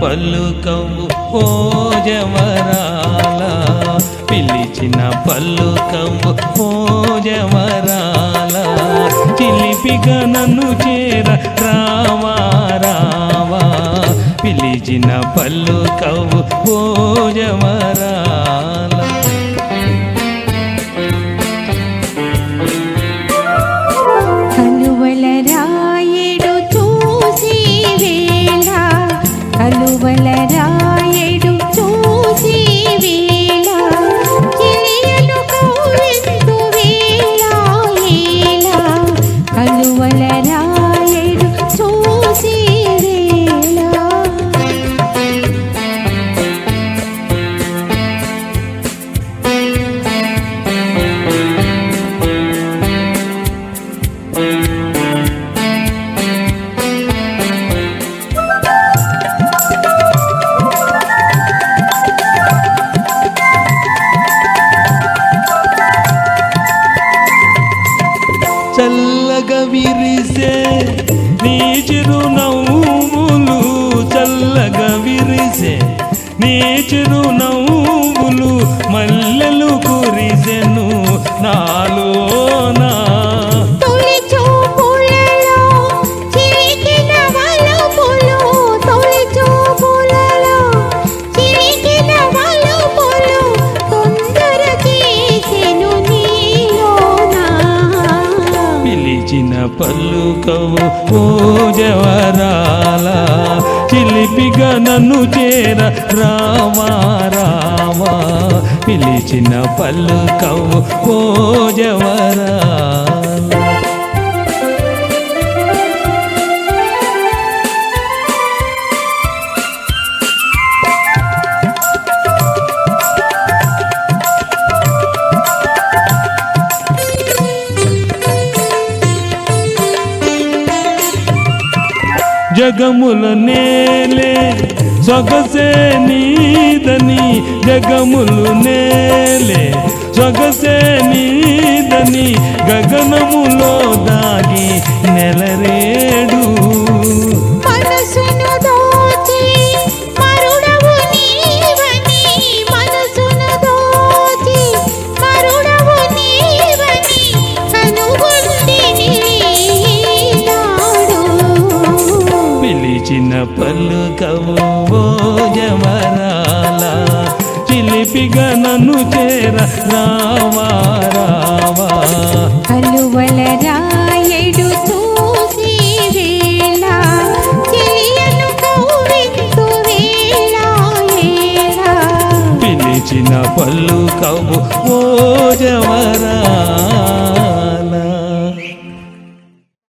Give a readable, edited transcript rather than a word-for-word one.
పలుకవు ఓ జవరాల పిలిచిన పలుకవు ఓ జవరాల చిలిపిగా నన్ను చేర రావా రావా పిలిచిన పలుకవు ఓ జవరాల కలువల రాయడు చూసి వేళ కలువల రాయడు చూసి వేళ కిలియలు కౌరిందు వేళ ఏళ కలువల రాయడు చూసి వేళ చల్లగా విరిసే నీ చిరునవ్వులు చల్లగా విరిసే నీ చిరునవ్వులు మల్లెలు కురిసెను నాలోనా తొలి చూపులలో చిలికిన వలపులు తొలి చూపులలో చిలికిన వలపులు తొందర చేసెను నీలోనా పిలిచిన పలుకవు ఓ జవరాల చిలిపిగా నన్ను చేర రావా రావా పిలిచిన పలుకవు ఓ జవరాల జగముల నేలే సొగసే నీదని జగములు నేలే సొగసే నీదని గగనములో దాగి నెలరేడు మనసును దోచి మరుడవు నీవని మనసును దోచి మరుడవు నీవని కనుగొంటిని ఈనాడు పిలిచిన పలుకవు ఓ జవరాల చిలిపిగా నన్ను చేర రావా రావా కలువల రాయడు చూసి వేళ చెలియను కౌరిందు వేళ ఏళ పిలిచిన పలుకవు ఓ జవరాల